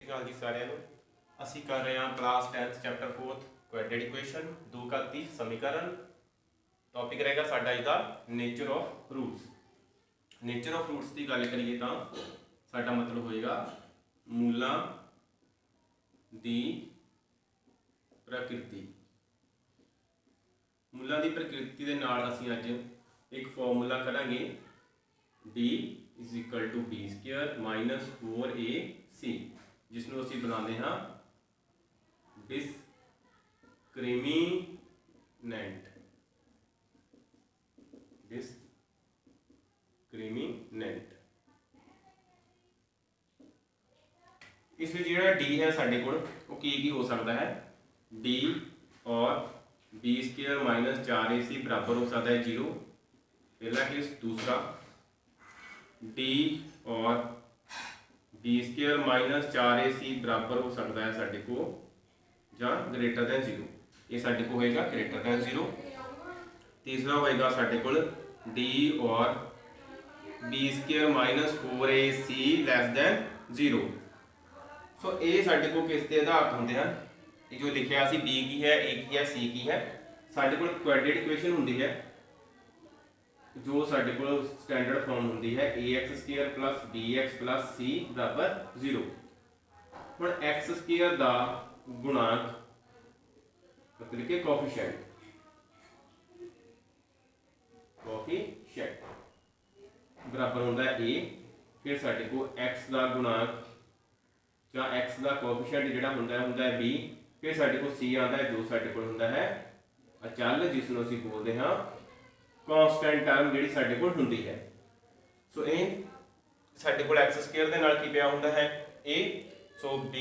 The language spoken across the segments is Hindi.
अकाल जी सारिਆਂ ਨੂੰ। ਅਸੀਂ कर रहे हैं class 10th chapter 4th quadratic equation दो घाती समीकरण। टॉपिक रहेगा साडा इसका nature of roots. Nature of roots की गल करिए तो साडा मतलब होएगा मूलों की प्रकृति। मूलों की प्रकृति के नाल असीं अज एक फॉर्मूला करांगे d is equal to B square minus 4ac जिसनों असीं बनाते हाँ डिस्क्रिमिनेंट। इस में जो डी है साढ़े को की हो सकता है डी और बी स्क्वेयर माइनस 4ac बराबर हो सकता है 0 पहला केस। दूसरा डी और बी स्क्वेयर माइनस 4ac बराबर हो सकता है साढ़े को या ग्रेटर दैन 0। ये साढ़े को होएगा ग्रेटर दैन 0। तीसरा होएगा साढ़े को डी और B square minus 4ac less than 0। So ये साढ़े को किस के आधार होंगे हैं, ये जो लिखा सी बी की है, ए की है, सी की है। साढ़े को क्वाड्रेटिक इक्वेशन होंगी है जो साढ़े को स्टैंडर्ड फॉर्म होंगी है ax square plus bx plus c बराबर 0। हुण x स्क्वायर का गुणांक मतलब कि कोफिशिएंट बराबर होंदा है a। फिर साढ़े को x का गुणांक या x का कोफिशिएंट जिहड़ा हुंदा है b। फिर साढ़े को c आता है जो साढ़े को हुंदा है अचल जिसनों असीं बोलते हैं कॉन्स्टेंट टर्म जिहड़ी साढ़े कोल हुंदी है। सो ये साढ़े कोल एक्स स्क्वायर दे नाल की पिया हुंदा है a। सो b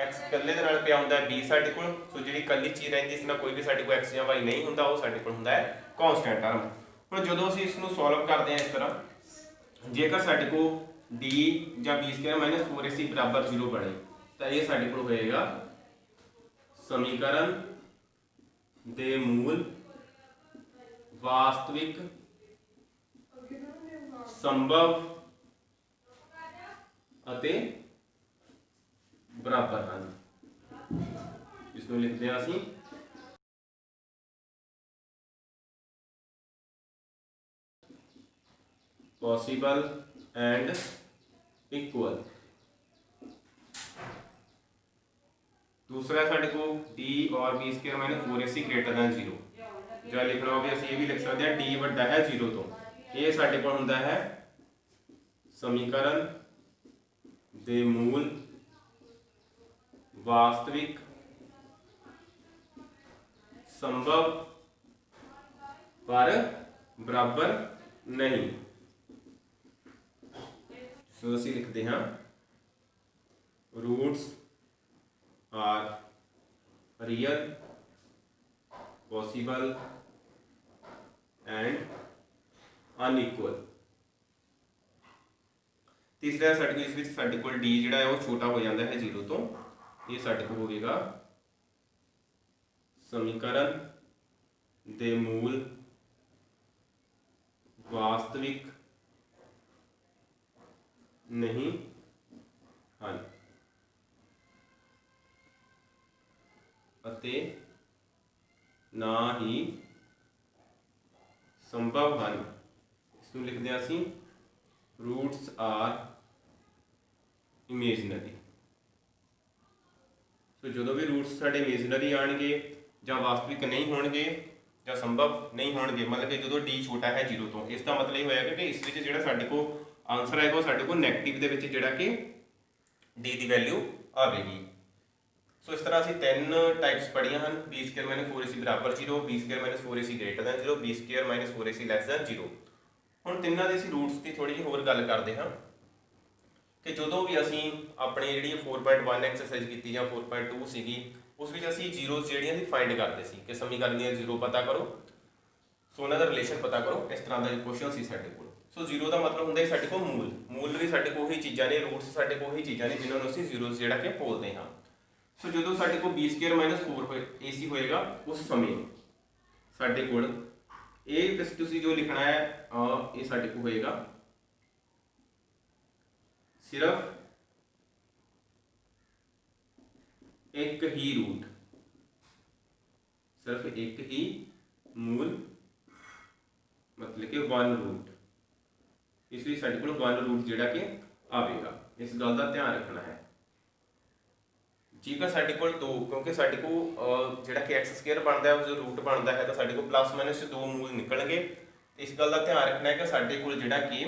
एक्स कल्ले दे नाल पिया हुंदा है b साढ़े कोल। सो जिहड़ी कल्ली चीज रहिंदी इस नाल कोई भी साढ़े कोल x या y नहीं हुंदा, वो साढ़े कोल हुंदा है कॉन्स्टेंट टर्म। हुण जदों असीं इस नूं सॉल्व करदे हां इस तरह, जेकर साढ़े को d या b स्क्वायर माइनस 4ac बराबर 0 बने तो ये साढ़े कोल होएगा समीकरण दे मूल वास्तविक संभव अते बराबर हैं। इसमें लिखते हैं असीं पॉसिबल एंड इक्वल। दूसरा साढ़े को डी और B square minus 4ac greater than 0। जो लिखना हो असीं ये भी लिख सकते हैं डी वड्डा है 0 तो। ये साढ़े कोल हुंदा है समीकरण दे मूल वास्तविक संभव पर बराबर नहीं। सो असीं लिखते हैं roots are real possible and unequal. तीसरा साढ़े को इस साढ़े को डी जिहड़ा है वो छोटा हो जाता है 0 तो। ये साढ़े को होगा समीकरण दे मूल वास्तविक नहीं हैं अते ना ही संभव हैं। इसमें लिखते हैं असीं रूट्स आर इमेजनरी। तो जो भी रूट्स साढ़े इमेजनरी आएंगे या वास्तविक नहीं होंगे या संभव नहीं होंगे, मतलब कि जो डी छोटा है 0 तो, इसका मतलब ये होएगा कि इस विच जिहड़ा साढ़े को आंसर है वो साढ़े को नैगेटिव दे विच जिहड़ा कि डी की वैल्यू आएगी। सो इस तरह असीं 3 टाइप्स पढ़ियां हैं बी स्क्वायर माइनस 4ac बराबर 0, B square minus 4ac greater than 0, B square minus 4ac less than 0। हुण तिन्नां दे असीं रूट्स की थोड़ी जी होर गल करते हैं कि जदों भी असीं अपनी जिहड़ी 4.1 एक्सरसाइज कीती या 4.2 सीगी उस विच असीं जीरोस जिहड़ियां सी फाइंड करते सी कि समीकरण दी 0 पता करो, सो उन्हां दा रिलेशन पता करो। इस तरह का क्वेश्चन सी साडे कोल। सो 0 का मतलब हुंदा है साडे कोल मूल भी साडे कोल ही चीज़ां ने, रूट्स साडे कोल ही चीज़ां ने जिन्हां नूं असीं जीरोस जिहड़ा कि बोलदे हां। सो जो साडे को बी स्क्वायर माइनस 4ac होएगा उस समय साडे कोल ये तुसीं जो लिखना है ये साडे को होएगा सिर्फ एक ही रूट, सिर्फ एक ही मूल मतलब कि वन रूट, इस लिए साडे कोल वन रूट जिहड़ा कि आवेगा, इस गल का ध्यान रखना है। जेकर साडे कोल दो, क्योंकि साडे को जिहड़ा कि एक्स स्क्वायर बनता है जो रूट बनता है तो साडे कोल प्लस माइनस दो मूल निकलणगे। इस गल का ध्यान रखना है कि साडे कोल जिहड़ा कि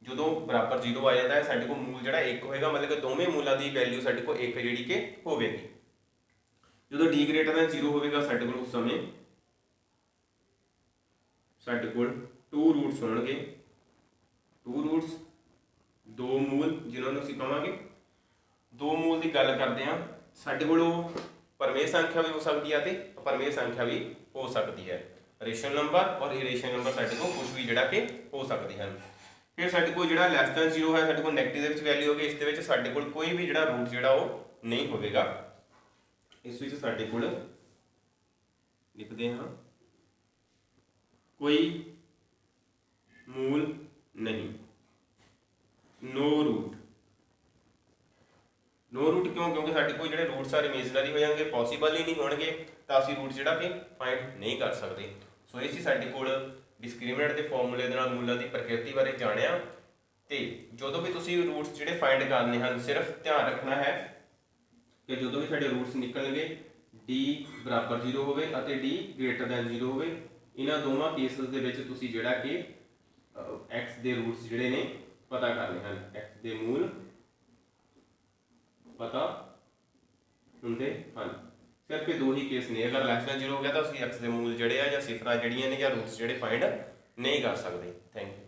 जो बराबर 0 आ जाता है साडे कोल मूल जिहड़ा एक होएगा, मतलब कि दोवें मूलों की वैल्यू साडे कोल एक जिहड़ी कि होवेगी। जो डी ग्रेटर दैन 0 होगा साडे कोल उस समय साडे कोल टू रूट्स होणगे, टू रूट्स दो मूल जिन्होंने असीं कहांगे। दो मूल की गल करते हैं साडे कोल परमेय संख्या भी हो सकती है तो अपरमेय संख्या भी हो सकती है। रेशनल नंबर और इरेशनल नंबर साडे कोल कुछ भी जिहड़ा कि हो सकते हैं। फिर साडे कोल जिहड़ा लैस दैन 0 है साडे कोल नैगेटिव दे विच वैल्यू होगी, इस दे विच साडे कोल कोई भी जिहड़ा रूट जिहड़ा वो नहीं होवेगा। इस विच साडे कोल लिखते हैं कोई मूल नहीं, नो रूट। नो रूट क्यों? क्योंकि साडे कोल जिहड़े रूट्स आर इमेजनरी हो जाएंगे, पॉसीबल ही नहीं होणगे, तो असीं रूट जिहड़ा कि फाइंड नहीं कर सकते। सो ये सी साडे कोल डिस्क्रिमिनेंट के फॉर्मूले दे नाल मूलों की प्रकृति बारे जाणिया। तो जो भी तुसीं रूट्स जिहड़े फाइंड करने हैं सिर्फ ध्यान रखना है कि जो भी साडे रूट्स निकलणगे डी बराबर 0 होवे अते डी ग्रेटर दैन 0 होवे। इन्हां दोवां केसेस दे विच तुसीं जिहड़ा कि एक्स दे रूट्स जिहड़े ने पता करने हैं, एक्स दे मूल पता होंदे हैं। सिर्फ ये दो ही केस ने, अगर लैस दैन 0 हो गया तो असीं एक्स दे मूल जिहड़े आ जां सिफरां जिहड़ियां ने जां रूट्स जिहड़े फाइंड नहीं कर सकते। Thank you.